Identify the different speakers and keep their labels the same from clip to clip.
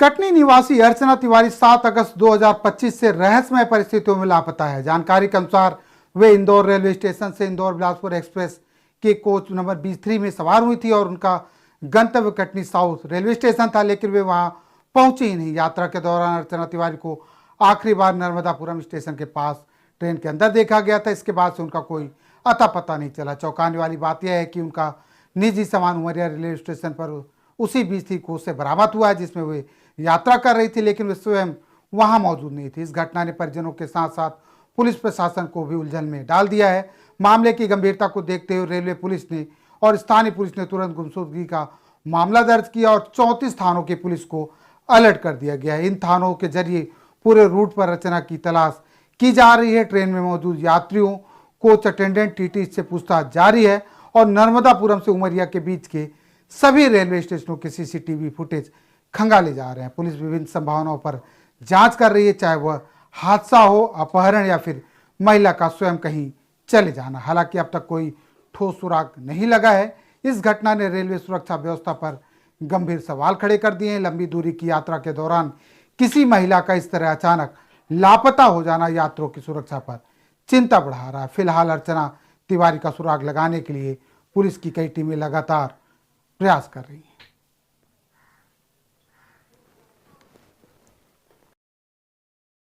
Speaker 1: कटनी निवासी अर्चना तिवारी 7 अगस्त 2025 से रहस्यमय परिस्थितियों में लापता है। जानकारी के अनुसार वे इंदौर रेलवे स्टेशन से इंदौर बिलासपुर एक्सप्रेस के कोच नंबर 23 में सवार हुई थी और उनका गंतव्य कटनी साउथ रेलवे स्टेशन था, लेकिन वे वहां पहुंची ही नहीं। यात्रा के दौरान अर्चना तिवारी को आखिरी बार नर्मदापुरम स्टेशन के पास ट्रेन के अंदर देखा गया था। इसके बाद से उनका कोई अता पता नहीं चला। चौंकाने वाली बात यह है कि उनका निजी सामान उमरिया रेलवे स्टेशन पर उसी 23 कोच से बरामद हुआ है जिसमें वे यात्रा कर रही थी, लेकिन वे स्वयं वहां मौजूद नहीं थी। इस घटना ने परिजनों के साथ साथ पुलिस प्रशासन को भी उलझन में डाल दिया है। मामले की गंभीरता को देखते हुए रेलवे पुलिस ने और स्थानीय पुलिस ने तुरंत गुमशुदगी का मामला दर्ज किया और 34 थानों की पुलिस को अलर्ट कर दिया गया है। इन थानों के जरिए पूरे रूट पर रचना की तलाश की जा रही है। ट्रेन में मौजूद यात्रियों, कोच अटेंडेंट, टीटी से पूछताछ जारी है और नर्मदापुरम से उमरिया के बीच के सभी रेलवे स्टेशनों के सीसीटीवी फुटेज खंगाले जा रहे हैं। पुलिस विभिन्न संभावनाओं पर जांच कर रही है, चाहे वह हादसा हो, अपहरण या फिर महिला का स्वयं कहीं चले जाना। हालांकि अब तक कोई ठोस सुराग नहीं लगा है। इस घटना ने रेलवे सुरक्षा व्यवस्था पर गंभीर सवाल खड़े कर दिए हैं। लंबी दूरी की यात्रा के दौरान किसी महिला का इस तरह अचानक लापता हो जाना यात्रियों की सुरक्षा पर चिंता बढ़ा रहा है। फिलहाल अर्चना तिवारी का सुराग लगाने के लिए पुलिस की कई टीमें लगातार प्रयास कर रही हैं।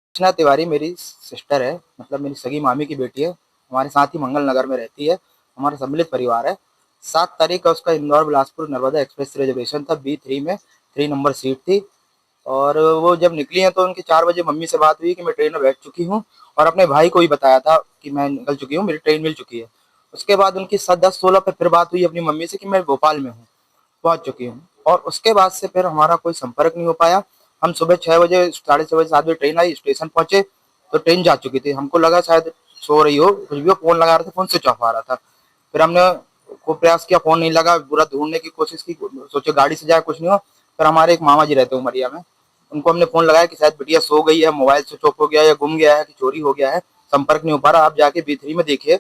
Speaker 2: अर्चना तिवारी मेरी सिस्टर है, मतलब मेरी सगी मामी की बेटी है। हमारे साथ ही मंगल नगर में रहती है। हमारा सम्मिलित परिवार है। 7 तारीख का उसका इंदौर बिलासपुर नर्मदा एक्सप्रेस रिजर्वेशन था। B3 में 3 नंबर सीट थी और वो जब निकली हैं तो उनकी 4 बजे मम्मी से बात हुई कि मैं ट्रेन में बैठ चुकी हूँ और अपने भाई को भी बताया था कि मैं निकल चुकी हूँ, मेरी ट्रेन मिल चुकी है। उसके बाद उनकी 10-16 पर फिर बात हुई अपनी मम्मी से कि मैं भोपाल में हूँ, पहुँच चुकी हूँ। और उसके बाद से फिर हमारा कोई संपर्क नहीं हो पाया। हम सुबह 6 बजे, 6:30 बजे, 7 बजे ट्रेन आई, स्टेशन पहुंचे तो ट्रेन जा चुकी थी। हमको लगा शायद सो रही हो, कुछ भी हो। फोन लगा रहे थे, फोन स्विच ऑफ आ रहा था। फिर हमने को प्रयास किया, फोन नहीं लगा, पूरा ढूंढने की कोशिश की, सोचे गाड़ी से जाए कुछ नहीं हो। फिर हमारे एक मामा जी रहते हैं उमरिया में, उनको हमने फोन लगाया कि शायद बिटिया सो गई है, मोबाइल स्विच ऑफ हो गया या गुम गया है कि चोरी हो गया है, संपर्क नहीं हो पा रहा, आप जाके B3 में देखिए।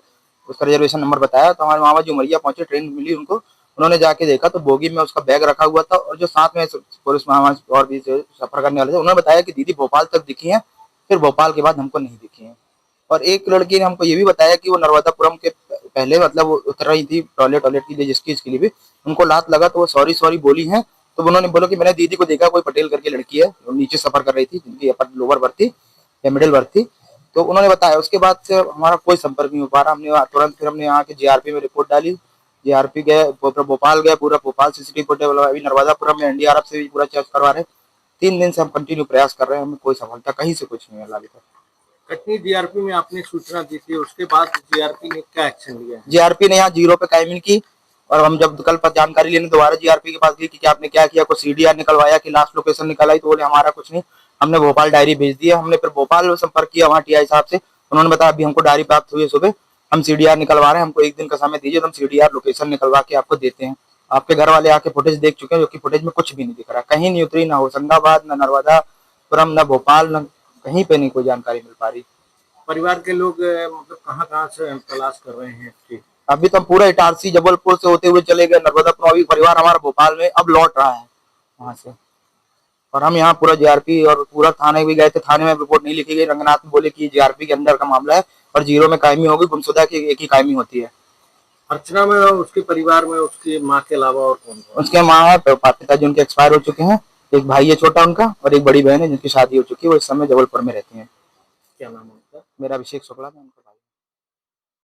Speaker 2: उसका रिजर्वेशन नंबर बताया तो हमारे मामा जी उमरिया पहुंचे, ट्रेन मिली उनको। उन्होंने जाके देखा तो बोगी में उसका बैग रखा हुआ था और जो साथ में पुलिस महामारी और भी सफर करने वाले थे उन्होंने बताया कि दीदी भोपाल तक दिखी हैं, फिर भोपाल के बाद हमको नहीं दिखी हैं। और एक लड़की ने हमको ये भी बताया कि वो नर्मदापुरम के पहले मतलब वो उतर रही थी टॉयलेट के लिए, जिसकी इसके लिए भी उनको लात लगा तो वो सॉरी बोली हैं। तो उन्होंने बोला कि मैंने दीदी को देखा, कोई पटेल करके लड़की है, वो नीचे सफर कर रही थी, जिनकी अपर लोअर बर्थ थी या मिडिल बर्थ थी। तो उन्होंने बताया। उसके बाद से हमारा कोई संपर्क नहीं हो पा रहा। हमने तुरंत फिर हमने यहाँ के JRP में रिपोर्ट डाली। JRP गए, भोपाल गए, पूरा भोपाल CCTV फुटेज, अभी नर्मदापुरम में NDRF से भी पूरा चेक करवा रहे हैं। 3 दिन से हम कंटिन्यू प्रयास कर रहे हैं, हमें कोई सफलता कहीं से कुछ नहीं मिला अभी तक।
Speaker 3: कटनी JRP में आपने सूचना दी थी, उसके बाद JRP ने क्या एक्शन लिया?
Speaker 2: JRP ने यहाँ 0 पे कायमिंग की और हम जब कल पर जानकारी लेने दोबारा JRP के पास गए कि आपने क्या किया, कुछ CDR निकलवाया कि लास्ट लोकेशन निकल आई, तो बोले हमारा कुछ नहीं। हमने भोपाल डायरी भेज दिया। हमने फिर भोपाल संपर्क किया वहाँ TI साहब से, उन्होंने बताया अभी हमको डायरी प्राप्त हुई है सुबह, हम CDR निकलवा रहे हैं, हमको 1 दिन का समय दीजिए तो हम CDR लोकेशन निकलवा के आपको देते हैं। आपके घर वाले आके फुटेज देख चुके हैं, जो कि फुटेज में कुछ भी नहीं दिख रहा, कहीं नहीं उतरी, ना होशंगाबाद, ना नर्मदापुरम, ना भोपाल, न कहीं पे नहीं कोई जानकारी मिल पा रही।
Speaker 3: परिवार के लोग मतलब कहाँ से तलाश कर रहे हैं इसकी?
Speaker 2: अभी तो हम पूरा इटारसी जबलपुर से होते हुए चले गए नर्मदापुरम। अभी परिवार हमारा भोपाल में अब लौट रहा है वहां से। और हम यहाँ पूरा JRP और पूरा थाने भी गए थे, थाने में रिपोर्ट नहीं लिखी गई। रंगनाथ में बोले कि JRP के अंदर का मामला है और 0 में कायमी होगी, गुमशुदा की एक ही कायमी होती है।
Speaker 3: अर्चना में उसके परिवार में उसकी माँ के अलावा और कौन?
Speaker 2: उसके माँ है, पिताजी उनके एक्सपायर हो चुके हैं, एक भाई है छोटा उनका और एक बड़ी बहन है जिनकी शादी हो चुकी है। वो इस समय जबलपुर में रहती है।
Speaker 3: क्या नाम है उनका?
Speaker 2: मेरा अभिषेक शुक्ला है।